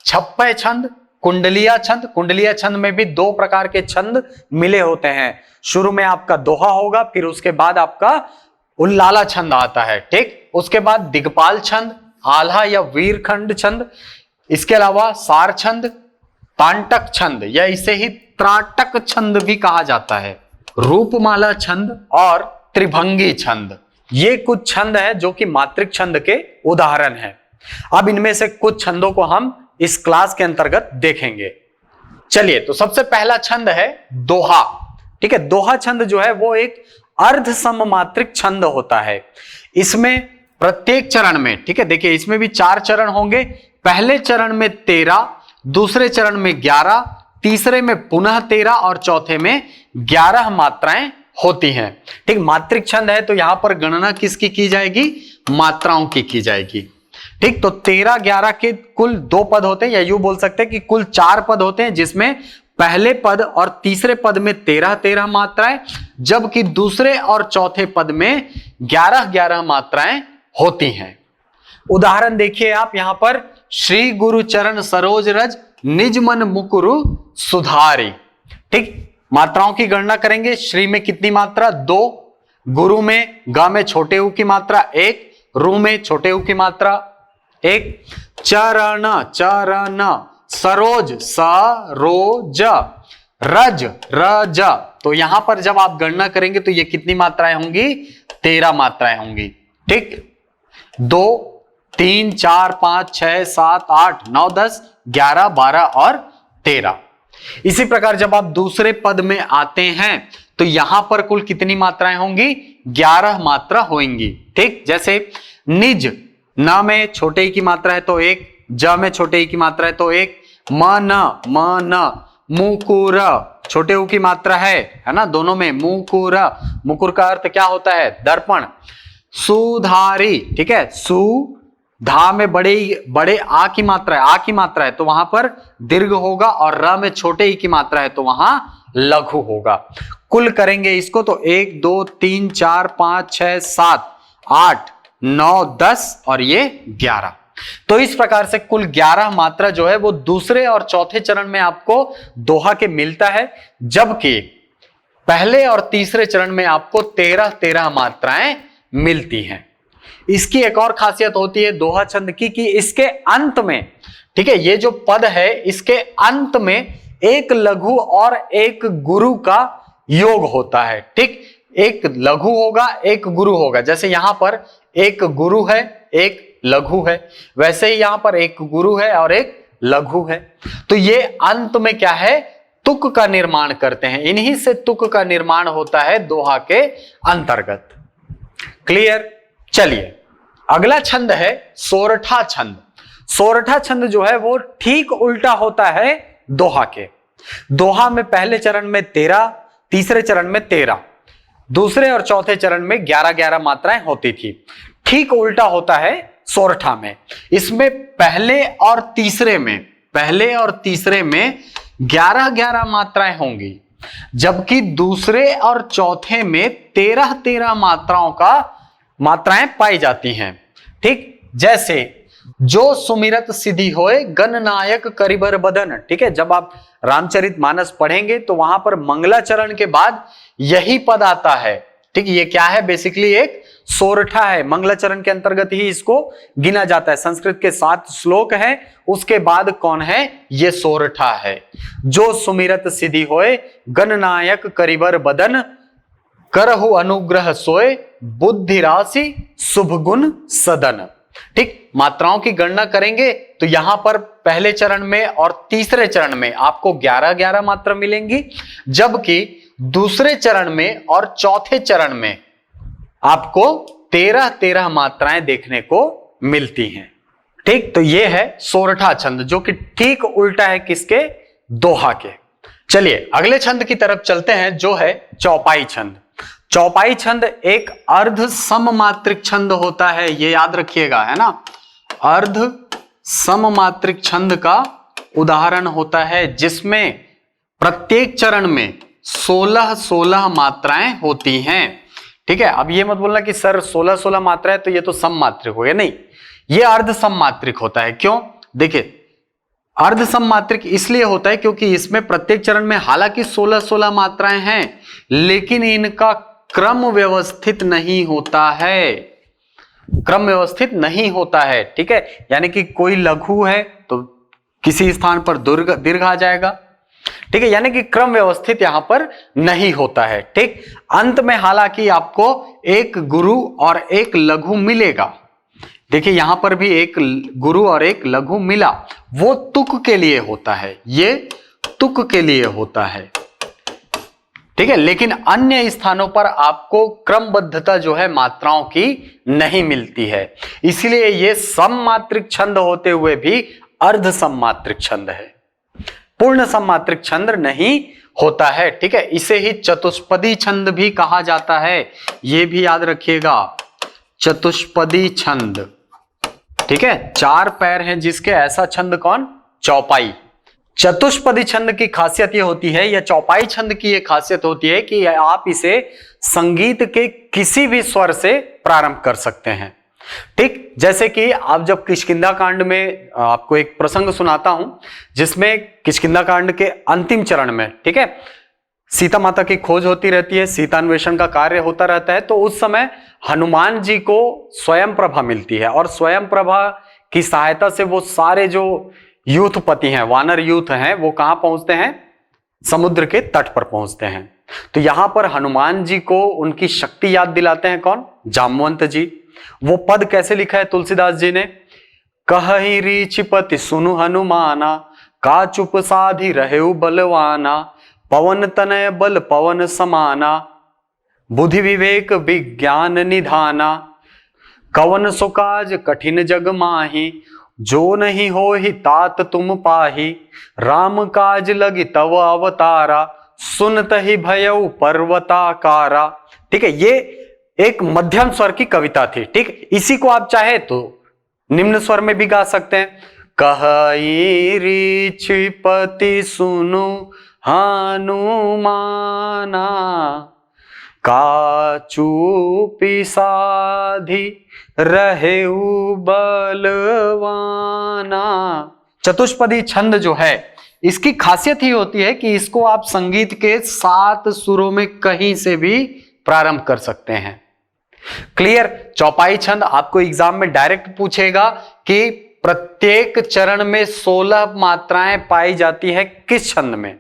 छप्पय छंद, कुंडलिया छंद। कुंडलिया छंद में भी 2 प्रकार के छंद मिले होते हैं। शुरू में आपका दोहा होगा, फिर उसके बाद आपका उल्लाला छंद आता है। ठीक, उसके बाद दिग्पाल छंद, आल्हा या वीरखंड छंद, इसके अलावा सार छंद, तांटक छंद, या इसे ही त्राटक छंद भी कहा जाता है, रूपमाला छंद और त्रिभंगी छंद। ये कुछ छंद है जो कि मात्रिक छंद के उदाहरण हैं। अब इनमें से कुछ छंदों को हम इस क्लास के अंतर्गत देखेंगे। चलिए, तो सबसे पहला छंद है दोहा। ठीक है, दोहा छंद जो है वो एक अर्ध सममात्रिक छंद होता है। इसमें प्रत्येक चरण में, ठीक है, देखिए इसमें भी 4 चरण होंगे। पहले चरण में 13, दूसरे चरण में 11, तीसरे में पुनः 13 और चौथे में 11 मात्राएं होती हैं। ठीक, मात्रिक छंद है तो यहां पर गणना किसकी की जाएगी, मात्राओं की जाएगी। ठीक, तो 13, 11 के कुल 2 पद होते हैं, या यूं बोल सकते हैं कि कुल 4 पद होते हैं, जिसमें पहले पद और तीसरे पद में 13 मात्राएं, जबकि दूसरे और चौथे पद में 11 मात्राएं होती हैं। उदाहरण देखिए आप यहां पर, श्री गुरु चरण सरोज रज निज मन मुकुरु सुधारी। ठीक, मात्राओं की गणना करेंगे। श्री में कितनी मात्रा, 2, गुरु में, ग में छोटे उ की मात्रा 1, रू में छोटे उ की मात्रा 1, चरण सरोज सरोज, रज रज। तो यहां पर जब आप गणना करेंगे तो ये कितनी मात्राएं होंगी, 13 मात्राएं होंगी। ठीक, 2, 3, 4, 5, 6, 7, 8, 9, 10, 11, 12 और 13। इसी प्रकार जब आप दूसरे पद में आते हैं तो यहां पर कुल कितनी मात्राएं होंगी, 11 मात्रा होंगी। ठीक, जैसे निज, न में छोटे ई की मात्रा है तो 1, ज में छोटे ई की मात्रा है तो 1, म न, मुकुर छोटे उ की मात्रा है ना, दोनों में, मुकुर, मुकुर का अर्थ क्या होता है, दर्पण। सुधारी, ठीक है, सु धा में बड़े आ की मात्रा है तो वहां पर दीर्घ होगा, और र में छोटे ई की मात्रा है तो वहां लघु होगा। कुल करेंगे इसको तो 1 2 3 4 5 6 7 8 9 10 और ये 11। तो इस प्रकार से कुल 11 मात्रा जो है वो दूसरे और चौथे चरण में आपको दोहा के मिलता है, जबकि पहले और तीसरे चरण में आपको 13 मात्राएं मिलती हैं। इसकी एक और खासियत होती है दोहा छंद की कि इसके अंत में, ठीक है, ये जो पद है इसके अंत में एक लघु और एक गुरु का योग होता है। ठीक, एक लघु होगा एक गुरु होगा, जैसे यहां पर एक गुरु है एक लघु है, वैसे ही यहां पर एक गुरु है और एक लघु है। तो ये अंत में क्या है, तुक का निर्माण करते हैं, इन्हीं से तुक का निर्माण होता है दोहा के अंतर्गत। क्लियर? चलिए अगला छंद है सोरठा छंद। सोरठा छंद जो है वो ठीक उल्टा होता है दोहा के। दोहा में पहले चरण में 13, तीसरे चरण में 13, दूसरे और चौथे चरण में 11 मात्राएं होती थी। ठीक उल्टा होता है सोरठा में। इसमें पहले और तीसरे में 11 मात्राएं होंगी, जबकि दूसरे और चौथे में 13 मात्राएं पाई जाती हैं। ठीक, जैसे जो सुमिरत सिद्धि होए गणनायक करिबर बदन। ठीक है, जब आप रामचरितमानस पढ़ेंगे तो वहां पर मंगलाचरण के बाद यही पद आता है। ठीक, ये क्या है, बेसिकली एक सोरठा है, मंगलाचरण के अंतर्गत ही इसको गिना जाता है। संस्कृत के 7 श्लोक हैं, उसके बाद कौन है, ये सोरठा है। जो सुमिरत सिद्धि होए गणनायक करिबर बदन, करहु अनुग्रह सोए बुद्धि राशि शुभ गुण सदन। ठीक, मात्राओं की गणना करेंगे तो यहां पर पहले चरण में और तीसरे चरण में आपको 11 मात्रा मिलेंगी, जबकि दूसरे चरण में और चौथे चरण में आपको 13 मात्राएं देखने को मिलती हैं। ठीक, तो यह है सोरठा छंद, जो कि ठीक उल्टा है किसके, दोहा के। चलिए अगले छंद की तरफ चलते हैं, जो है चौपाई छंद। चौपाई छंद एक अर्ध सममात्रिक छंद होता है, ये याद रखिएगा, है ना। अर्ध सममात्रिक छंद का उदाहरण होता है जिसमें प्रत्येक चरण में 16 मात्राएं होती हैं। ठीक है, अब ये मत बोलना कि सर 16 मात्राएं तो ये तो सममात्रिक हो गया, नहीं, ये अर्ध सममात्रिक होता है। क्यों? देखिए, अर्ध सममात्रिक इसलिए होता है क्योंकि इसमें प्रत्येक चरण में हालांकि 16 मात्राएं हैं, लेकिन इनका क्रम व्यवस्थित नहीं होता है, क्रम व्यवस्थित नहीं होता है। ठीक है, यानी कि कोई लघु है तो किसी स्थान पर दीर्घ आ जाएगा। ठीक है, यानी कि क्रम व्यवस्थित यहां पर नहीं होता है। ठीक, अंत में हालांकि आपको एक गुरु और एक लघु मिलेगा। देखिए यहां पर भी एक गुरु और एक लघु मिला, वो तुक के लिए होता है, ये तुक के लिए होता है। ठीक है, लेकिन अन्य स्थानों पर आपको क्रमबद्धता जो है मात्राओं की नहीं मिलती है, इसलिए ये सममात्रिक छंद होते हुए भी अर्ध सममात्रिक छंद है, पूर्ण सममात्रिक छंद नहीं होता है। ठीक है, इसे ही चतुष्पदी छंद भी कहा जाता है, यह भी याद रखिएगा, चतुष्पदी छंद। ठीक है, 4 पैर हैं जिसके, ऐसा छंद कौन, चौपाई। चतुष्पदी छंद की खासियत यह होती है, या चौपाई छंद की यह खासियत होती है कि आप इसे संगीत के किसी भी स्वर से प्रारंभ कर सकते हैं। ठीक, जैसे कि आप जब किष्किंधा कांड में, आपको एक प्रसंग सुनाता हूं जिसमें किष्किंधा कांड के अंतिम चरण में, ठीक है, सीता माता की खोज होती रहती है, सीतान्वेषण का कार्य होता रहता है, तो उस समय हनुमान जी को स्वयं प्रभा मिलती है, और स्वयं प्रभा की सहायता से वो सारे जो यूथपति हैं, वानर यूथ हैं, वो कहां पहुंचते हैं, समुद्र के तट पर पहुंचते हैं। तो यहां पर हनुमान जी को उनकी शक्ति याद दिलाते हैं कौन, जामवंत जी। वो पद कैसे लिखा है तुलसीदास जी ने, कहहि रीछपति सुनु हनुमाना, का चुप साधि रहेउ बलवाना, पवन तनय बल पवन समाना, बुद्धि विवेक विज्ञान निधाना, कवन सो काज कठिन जग माही, जो नहीं हो ही तात तुम पाही, राम काज लगी तव अवतारा, सुनत ही भयउ पर्वताकारा। ठीक है, ये एक मध्यम स्वर की कविता थी। ठीक, इसी को आप चाहे तो निम्न स्वर में भी गा सकते हैं, कहई रीछपति सुनु हनुमाना, काचूपि साधी रहेउ बलवाना। चतुष्पदी छंद जो है इसकी खासियत ही होती है कि इसको आप संगीत के 7 सुरों में कहीं से भी प्रारंभ कर सकते हैं। क्लियर। चौपाई छंद आपको एग्जाम में डायरेक्ट पूछेगा कि प्रत्येक चरण में 16 मात्राएं पाई जाती है। किस छंद में?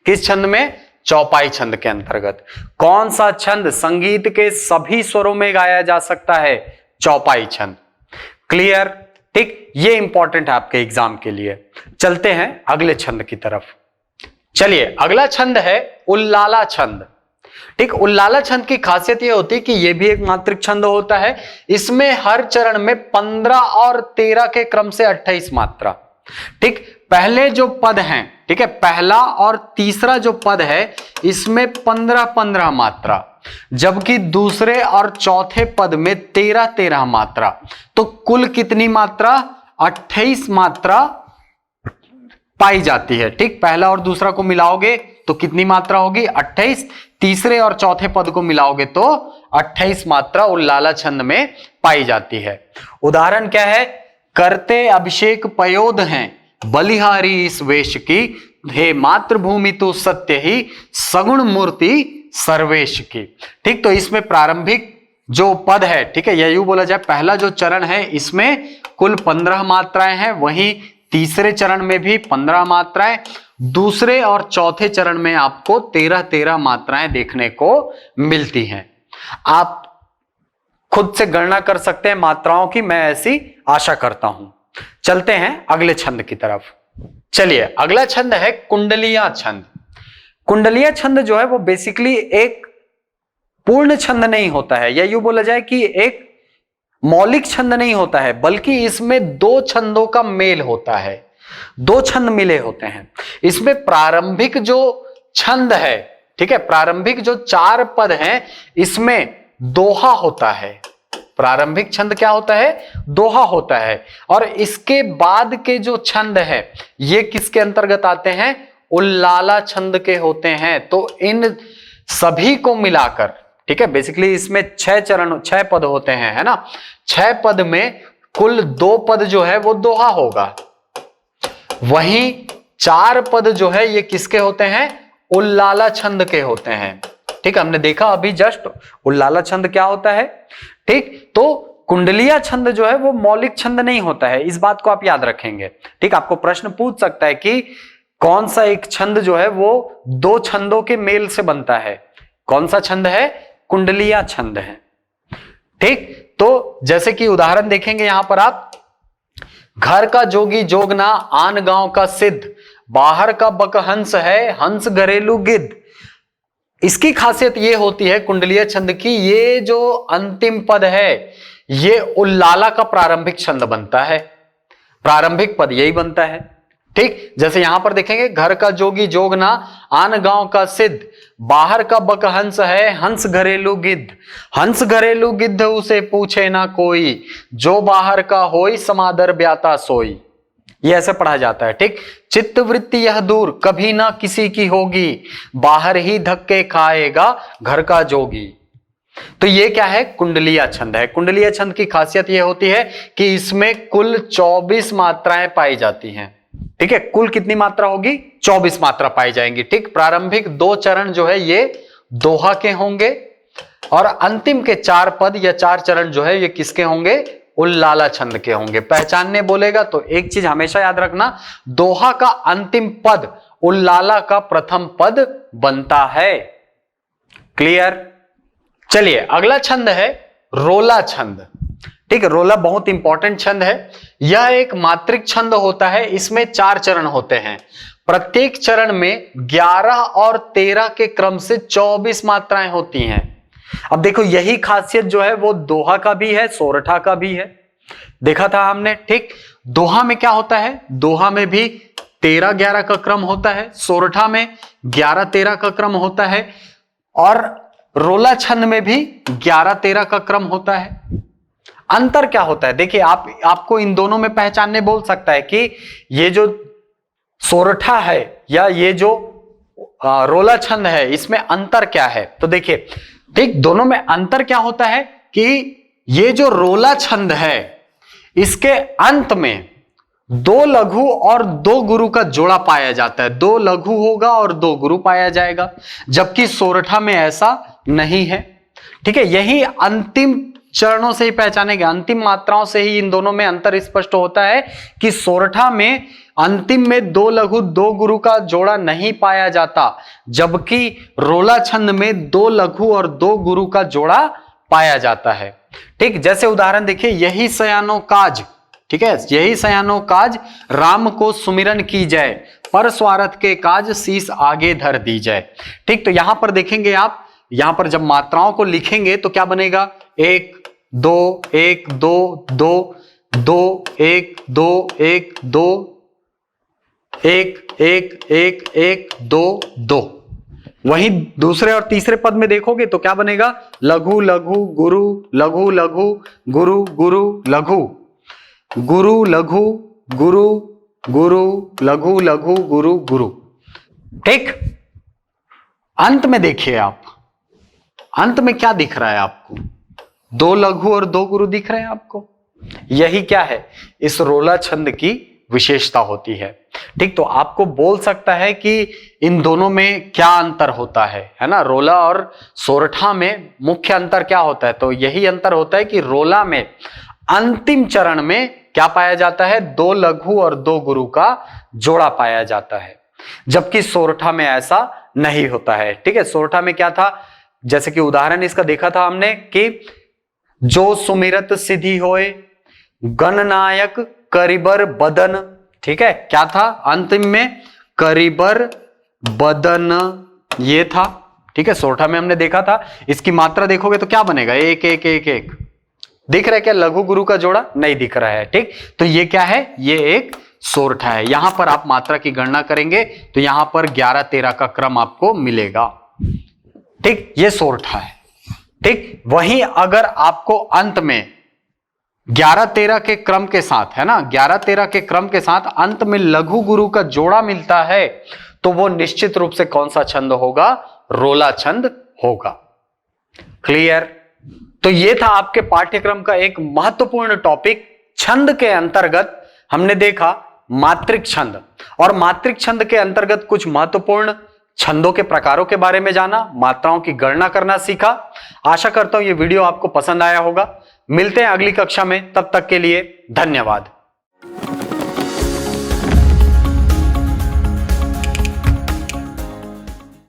किस छंद में? चौपाई छंद के अंतर्गत। कौन सा छंद संगीत के सभी स्वरों में गाया जा सकता है? चौपाई छंद। क्लियर। ठीक, ये इंपॉर्टेंट है आपके एग्जाम के लिए। चलते हैं अगले छंद की तरफ। चलिए, अगला छंद है उल्लाला छंद। ठीक, उल्लाला छंद की खासियत यह होती है कि यह भी एक मात्रिक छंद होता है। इसमें हर चरण में 15 और 13 के क्रम से 28 मात्रा। ठीक, पहले जो पद हैं, ठीक है, पहला और तीसरा जो पद है इसमें 15-15 मात्रा, जबकि दूसरे और चौथे पद में 13-13 मात्रा। तो कुल कितनी मात्रा? 28 मात्रा पाई जाती है। ठीक, पहला और दूसरा को मिलाओगे तो कितनी मात्रा होगी? 28। तीसरे और चौथे पद को मिलाओगे तो 28 मात्रा उल्लाला छंद में पाई जाती है। उदाहरण क्या है? करते अभिषेक पयोध हैं बलिहारी इस वेश की, हे मातृभूमि तू सत्य ही सगुण मूर्ति सर्वेश की। ठीक, तो इसमें प्रारंभिक जो पद है, ठीक है, या यूं बोला जाए पहला जो चरण है इसमें कुल 15 मात्राएं हैं, वहीं तीसरे चरण में भी 15 मात्राएं, दूसरे और चौथे चरण में आपको 13-13 मात्राएं देखने को मिलती हैं। आप खुद से गणना कर सकते हैं मात्राओं की, मैं ऐसी आशा करता हूं। चलते हैं अगले छंद की तरफ। चलिए, अगला छंद है कुंडलिया छंद। कुंडलिया छंद जो है वो बेसिकली एक पूर्ण छंद नहीं होता है, या यूं बोला जाए कि एक मौलिक छंद नहीं होता है, बल्कि इसमें 2 छंदों का मेल होता है। 2 छंद मिले होते हैं। इसमें प्रारंभिक जो छंद है, ठीक है, प्रारंभिक जो 4 पद हैं इसमें दोहा होता है। प्रारंभिक छंद क्या होता है? दोहा होता है। और इसके बाद के जो छंद है ये किसके अंतर्गत आते हैं? उल्लाला छंद के होते हैं। तो इन सभी को मिलाकर, ठीक है, बेसिकली इसमें 6 पद होते हैं, है ना। 6 पद में कुल 2 पद जो है वो दोहा होगा, वहीं 4 पद जो है ये किसके होते हैं? उल्लाला छंद के होते हैं। ठीक, हमने देखा अभी जस्ट उल्लाला छंद क्या होता है। ठीक, तो कुंडलिया छंद जो है वो मौलिक छंद नहीं होता है, इस बात को आप याद रखेंगे। ठीक, आपको प्रश्न पूछ सकता है कि कौन सा एक छंद जो है वो 2 छंदों के मेल से बनता है। कौन सा छंद है? कुंडलिया छंद है। ठीक, तो जैसे कि उदाहरण देखेंगे यहां पर आप, घर का जोगी जोगना आन गांव का सिद्ध, बाहर का बकहंस है हंस घरेलू गिद्ध। इसकी खासियत यह होती है कुंडलिया छंद की, ये जो अंतिम पद है ये उल्लाला का प्रारंभिक छंद बनता है। प्रारंभिक पद यही बनता है। ठीक, जैसे यहां पर देखेंगे, घर का जोगी जोगना आन गांव का सिद्ध, बाहर का बकहंस है हंस घरेलू गिद्ध, हंस घरेलू गिद्ध उसे पूछे ना कोई, जो बाहर का होई समादर ब्याता सोई। ये ऐसे पढ़ा जाता है। ठीक, चित्त वृत्ति यह दूर कभी ना किसी की होगी, बाहर ही धक्के खाएगा घर का जोगी। तो ये क्या है? कुंडलिया छंद है। कुंडलिया छंद की खासियत यह होती है कि इसमें कुल 24 मात्राएं पाई जाती हैं। ठीक है, कुल कितनी मात्रा होगी? 24 मात्रा पाई जाएंगी। ठीक, प्रारंभिक 2 चरण जो है ये दोहा के होंगे, और अंतिम के 4 पद या 4 चरण जो है ये किसके होंगे? उल्लाला छंद के होंगे। पहचानने बोलेगा तो एक चीज हमेशा याद रखना, दोहा का अंतिम पद उल्लाला का प्रथम पद बनता है। क्लियर? चलिए, अगला छंद है रोला छंद। ठीक है, रोला बहुत इंपॉर्टेंट छंद है। यह एक मात्रिक छंद होता है। इसमें 4 चरण होते हैं। प्रत्येक चरण में 11 और 13 के क्रम से 24 मात्राएं होती हैं। अब देखो, यही खासियत जो है वो दोहा का भी है, सोरठा का भी है। देखा था हमने। ठीक, दोहा में क्या होता है? दोहा में भी 13-11 का क्रम होता है, सोरठा में 11-13 का क्रम होता है, और रोला छंद में भी 11-13 का क्रम होता है। अंतर क्या होता है? देखिए, आपको इन दोनों में पहचानने बोल सकता है कि ये जो सोरठा है या ये जो रोला छंद है, इसमें अंतर क्या है? तो देखिए, ठीक, दोनों में अंतर क्या होता है कि ये जो रोला छंद है इसके अंत में दो लघु और दो गुरु का जोड़ा पाया जाता है। दो लघु होगा और दो गुरु पाया जाएगा, जबकि सोरठा में ऐसा नहीं है। ठीक है, यही अंतिम चरणों से ही पहचानेंगे, अंतिम मात्राओं से ही इन दोनों में अंतर स्पष्ट होता है कि सोरठा में अंतिम में दो लघु दो गुरु का जोड़ा नहीं पाया जाता, जबकि रोला छंद में दो लघु और दो गुरु का जोड़ा पाया जाता है। ठीक, जैसे उदाहरण देखिए, यही सयानो काज, ठीक है, यही सयानो काज राम को सुमिरन की जाए, पर स्वार्थ के काज शीश आगे धर दी जाए। ठीक, तो यहां पर देखेंगे आप, यहां पर जब मात्राओं को लिखेंगे तो क्या बनेगा? 1 2 1 2 2 2 1 2 1 2 1 1 1 1 2 2। वहीं दूसरे और तीसरे पद में देखोगे तो क्या बनेगा? लघु लघु गुरु, लघु लघु गुरु, गुरु लघु, गुरु लघु गुरु, गुरु लघु लघु गुरु गुरु। ठीक, अंत में देखिए आप, अंत में क्या दिख रहा है आपको? दो लघु और दो गुरु दिख रहे हैं आपको। यही क्या है? इस रोला छंद की विशेषता होती है। ठीक, तो आपको बोल सकता है कि इन दोनों में क्या अंतर होता है ना? रोला और सोरठा में मुख्य अंतर क्या होता है? तो यही अंतर होता है कि रोला में अंतिम चरण में क्या पाया जाता है? दो लघु और दो गुरु का जोड़ा पाया जाता है, जबकि सोरठा में ऐसा नहीं होता है। ठीक है, सोरठा में क्या था? जैसे कि उदाहरण इसका देखा था हमने कि जो सुमिरत सिद्धि होए गणनायक करिबर बदन। ठीक है, क्या था अंतिम में? करिबर बदन, ये था। ठीक है, सोरठा में हमने देखा था। इसकी मात्रा देखोगे तो क्या बनेगा? 1 1 1 1। दिख रहा है क्या लघु गुरु का जोड़ा? नहीं दिख रहा है। ठीक, तो ये क्या है? ये एक सोरठा है। यहां पर आप मात्रा की गणना करेंगे तो यहां पर 11 13 का क्रम आपको मिलेगा। ठीक, ये सोरठा है। ठीक, वहीं अगर आपको अंत में 11 13 के क्रम के साथ, है ना, 11 13 के क्रम के साथ अंत में लघु गुरु का जोड़ा मिलता है तो वो निश्चित रूप से कौन सा छंद होगा? रोला छंद होगा। क्लियर? तो ये था आपके पाठ्यक्रम का एक महत्वपूर्ण टॉपिक। छंद के अंतर्गत हमने देखा मात्रिक छंद, और मात्रिक छंद के अंतर्गत कुछ महत्वपूर्ण छंदों के प्रकारों के बारे में जाना, मात्राओं की गणना करना सीखा। आशा करता हूं ये वीडियो आपको पसंद आया होगा। मिलते हैं अगली कक्षा में, तब तक के लिए धन्यवाद।